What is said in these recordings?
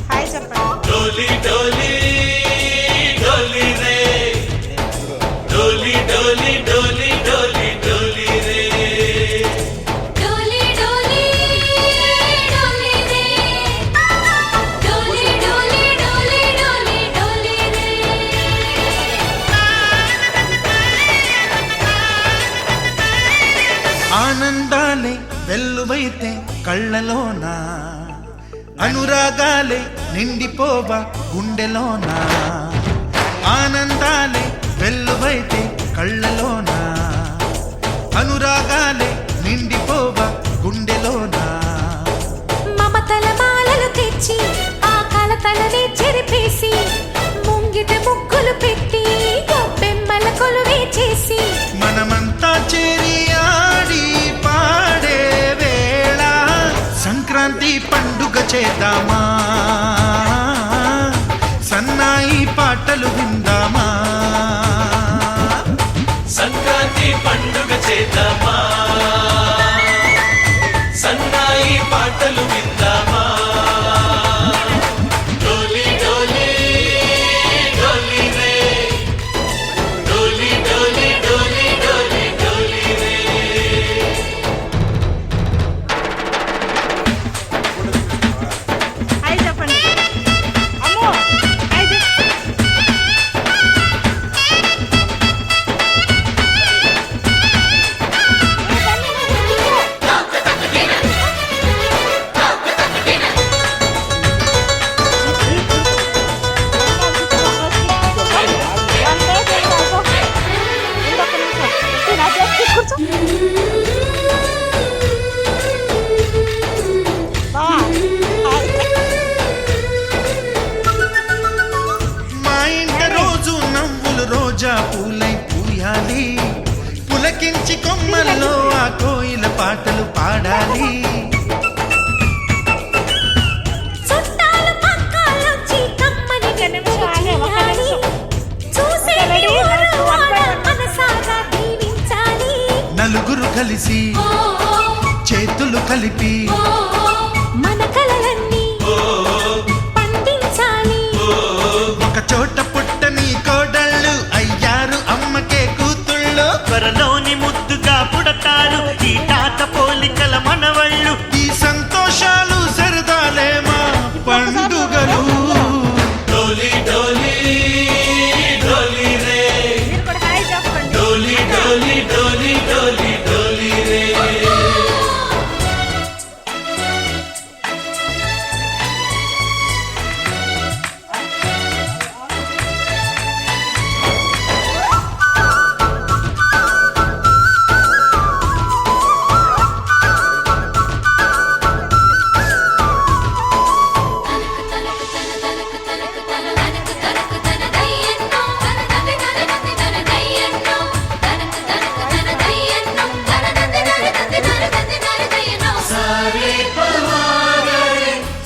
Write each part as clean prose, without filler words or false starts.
Hi చెప్పండి. డోలి డోలి డోలి రే డోలి డోలి డోలి డోలి డోలి రే డోలి డోలి డోలి రే డోలి డోలి డోలి డోలి డోలి రే ఆనందాలే వెల్లువైతే కళ్ళలోన అనురాగాలే నిండిపోవా గుండెలోన ఆనందాలే వెల్లువైతే కళ్ళలోన అనురాగాలే నిండిపోవా గుండెలోన మమతల మాలలు తెచ్చి ఆ కలతలనే చెరిపేసి ముంగిట ముగ్గులు పెట్టి గొబ్బెమ్మల కొలువే చేసి మనమంతా చేరి ఆడి పాడే వేళ సంక్రాంతి పండుగ చేద్దామా సన్నాయి పాటలు విందామా సంక్రాంతి పండుగ చేద్దామా సన్నాయి పాటలు విందామా డోలి డోలి డోలి రే డోలి డోలి డోలి డోలి డోలి రే హాయ్ చెప్పండి. అమ్మో హాయ్ చెప్పు. కూర్చో. బా. మా ఇంట రోజు నవ్వులు రోజా పూలై పూయాలి పులకించి కొమ్మల్లో ఆ కోయిల పాటలు పాడాలి చుట్టాలు పక్కాలొచ్చి కమ్మని వినిపించాలి. చూసేటి ఊరు వాడ మనసారా దీవించాలి. నలుగురు కలిసి చేతులు కలిపి మన కలలన్నీ పండించాలి. ఒక చోట పుట్టని కోడళ్ళు అయ్యారు అమ్మకే కూతుళ్ళు త్వరలోని ముద్దుగా పుడతారు ఈ తాత పోలికల మనవళ్ళు ఈ సంతోషాలు సరదాలే మా పండుగలు డోలి డోలి డోలి రే మీరు కూడా హాయ్ చెప్పండి. డోలి డోలి డోలి డోలి డోలి రే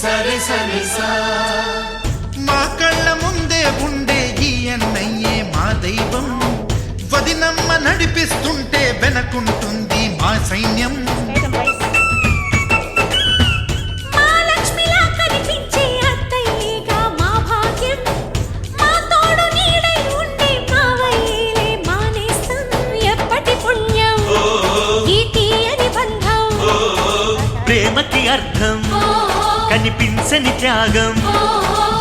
సరి సరి సా మా కళ్ళ ముందే ఉండే ఈ అన్నయ్యే మా దైవం వదినమ్మ నడిపిస్తుంటే వెనకుంటుంది మా సైన్యం మా లక్ష్మిలా కనిపించే అత్తయ్యేగా మా భాగ్యం. మా తోడు నీడై ఉండే మావయ్యేలే మా నేస్తం. ఎప్పటి పుణ్యం ఈ తీయని బంధం. ప్రేమకి అర్థం కనిపించని త్యాగం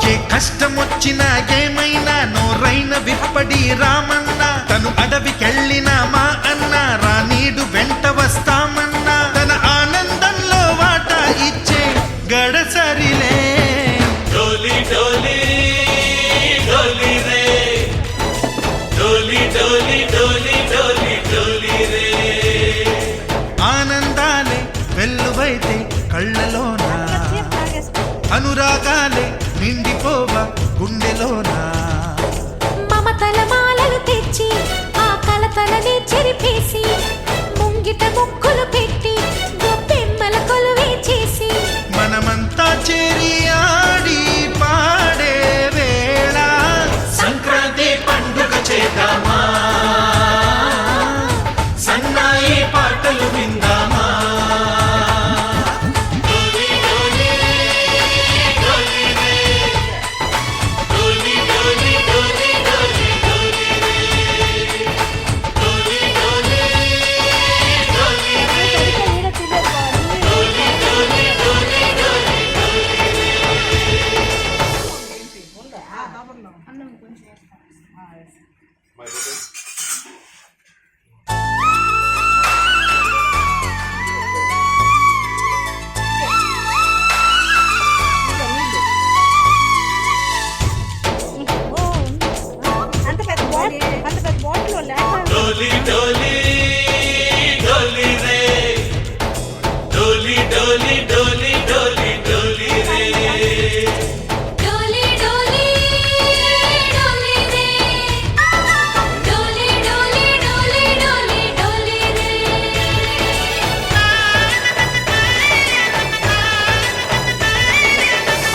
ఏ కష్టం వచ్చినా ఏమైనా నోరైన విప్పడి రామన్న తను అడవికెళ్ళిన మా అన్న రానీడు వెంట వస్తామన్నా తన ఆనందంలో వాటా ఇచ్చే గడసరిలే డోలి డోలి డోలి రే డోలి డోలి డోలి డోలి డోలి రే ఆనందాలే వెల్లువైతే కళ్ళలోన అనురాగాలే నిండిపోవా గుండెలోనా మమతల మాలలు తెచ్చి ఆ కలతలని చెరిపేసి ముంగిట ముక్కులు పెట్టి గొబ్బెమ్మల కొలువే చేసి మనమంతా చేరి ఆడి పా అన్నం కొంచెం వేస్తాను. అంత పెద్ద బాటిల్ లేక डोली डोली डोली रे डोली डोली डोली डोली डोली रे డోలీ డోలీ డోలీ రే డోలీ డోలీ డోలీ డోలీ డోలీ రే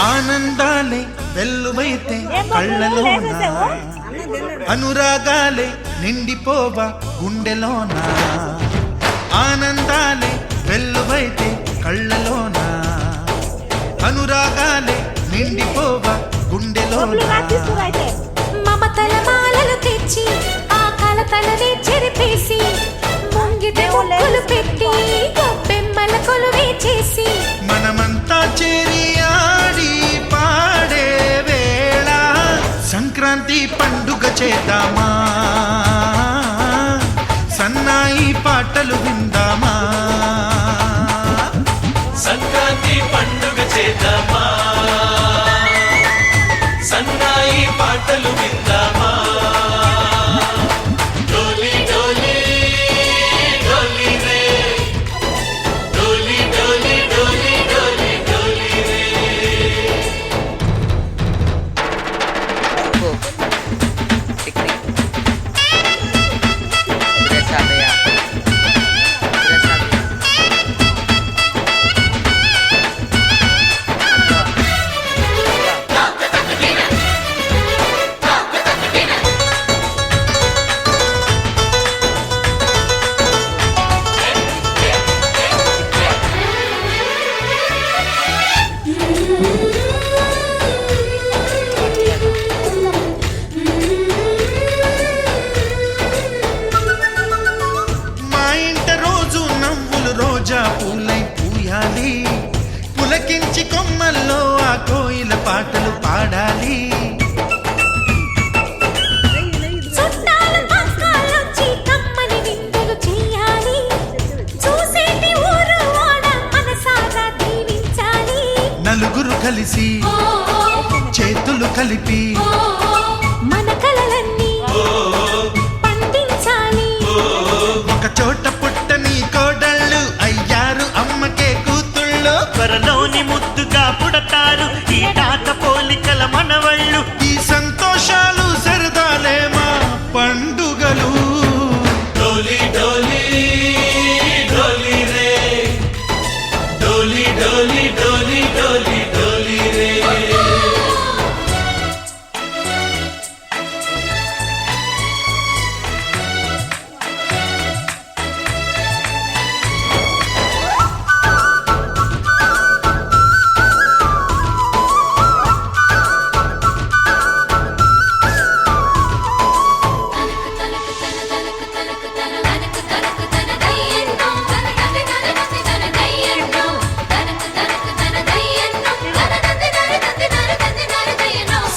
ఆనందాలే వెల్లువైతే కళ్ళలోన అనురాగాలే నిండిపోవా గుండెలోన ఆనందాలే వెల్లువైతే కళ్ళలోన అనురాగాలే నిండిపోవా గుండెలోన మమతల మాలలు తెచ్చి ఆ కలతలనే చెరిపేసి ముంగిట ముక్కులు పెట్టి గొప్పెమ్మల కొలువే చేసి మనమంతా చేరి ఆడి పాడే వేళ సంక్రాంతి పండుగ చేద్దామా సన్నాయి పాటలు విందామా సంక్రాంతి పండుగ చేద్దామా సన్నాయి పాటలు విందామా డోలి డోలి డోలి రే డోలి డోలి డోలి డోలి డోలి రే మా ఇంట రోజు నవ్వులు రోజా పూలై పూయాలి పులకించి కొమ్మల్లో ఆ కోయిల పాటలు పాడాలి చుట్టాలు పక్కాలొచ్చి కమ్మని విందులు చెయ్యాలి చూసేటి ఊరు వాడ మనసారా దీవించాలి నలుగురు కలిసి చేతులు కలిపి మన కలలన్నీ పండించాలి ఒక చోట పుట్టని కోడళ్ళు అయ్యారు అమ్మకే కూతుళ్ళు త్వరలోని ముద్దుగా పుడతారు ఈ తాత పోలికల మనవళ్ళు ఈ సంతోషాలు సరదాలే మా పండుగలు డోలి డోలి డోలి రే డోలి డోలి డోలి డోలి డోలి రే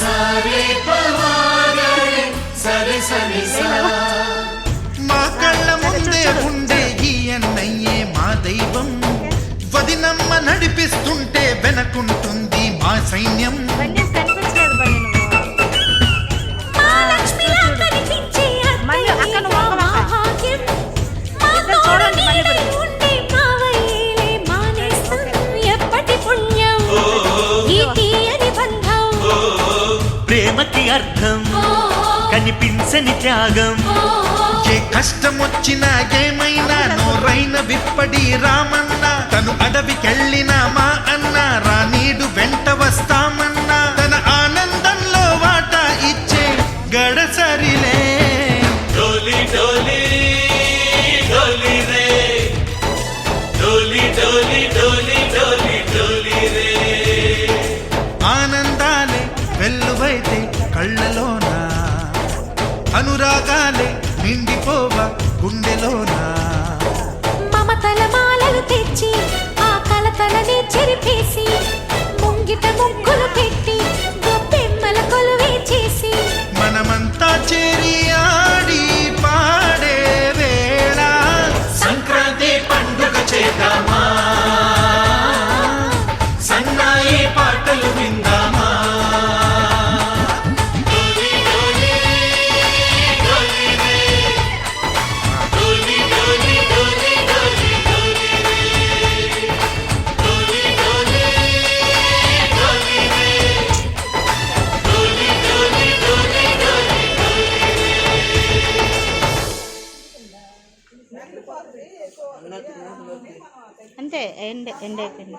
సరే పవారే సరే సరే సా మా కళ్ళ ముందే ఉండే ఈ అన్నయ్యే మా దైవం వదినమ్మ నడిపిస్తుంటే వెనకుంటుంది మా సైన్యం బండి కనిపించలేదు బండి నువ్వు మహాలక్ష్మిలా కనిపించే మళ్ళీ అక్కడ నువ్వు అత్తయ్య ఒక్క మాట. భాగ్యం. మా ఇద్దరు చూడండి మళ్ళీ తోడు నీడై ఉండే మావయ్యేలే మానేస్తం. ఎప్పటి పుణ్యం ఈ తీయని బంధం ప్రేమకి అర్థం కనిపించని త్యాగం ఏ కష్టం వచ్చినా ఏమైనా నోరైన విప్పడి రామన్నా తను అడవికెళ్ళినా మా అన్న రానీడు వెంట వస్తామన్నా తన ఆనందంలో వాటా ఇచ్చే గడసరిలే డోలి డోలి డోలి రే డోలి డోలి డోలి డోలి డోలి రే ఆనందాలే వెల్లువైతే కళ్ళలోన అనురాగాలే నిండిపోవా గుండెలోన మమతల మాలలు తెచ్చి ఆ కలతలనే చెరిపేసి ముంగిట ముగ్గులు పెట్టి ఎండ్ అయిపోయింది.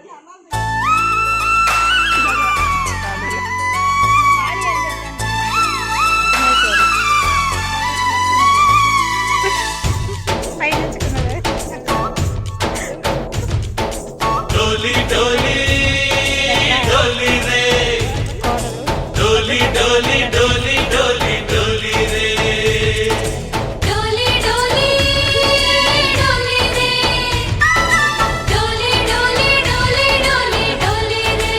डोली डोली डोली रे डोली डोली डोली डोली डोली रे డోలీ డోలీ డోలీ రే డోలీ డోలీ డోలీ డోలీ డోలీ రే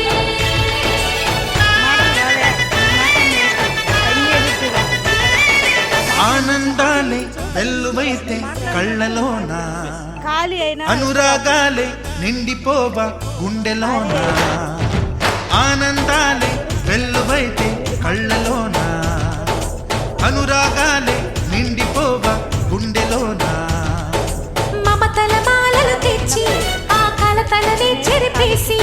ఆనందాలే వెల్లువైతే కళ్ళలోన ఖాళీ అయినా అనురాగాలే నిండిపోవా గుండెలోన ఆనందాలే వెల్లువైతే కళ్ళలోన అనురాగాలే నిండిపోవా గుండెలోన మమతల మాలలు తెచ్చి ఆ కలతలని చెరిపేసి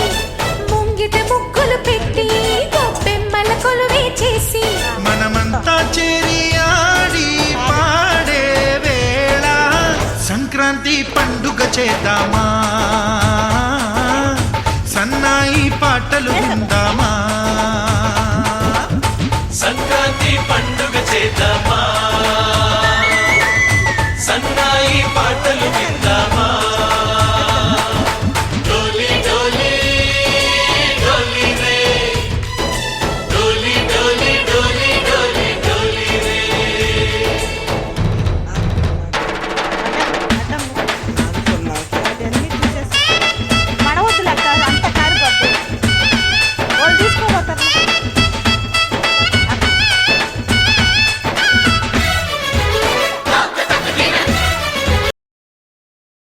ముంగిట ముగ్గులు పెట్టి గొప్పెమ్మల కొలువే చేసి మనమంతా చేరి ఆడి పాడే వేళ సంక్రాంతి పండుగ చేద్దామా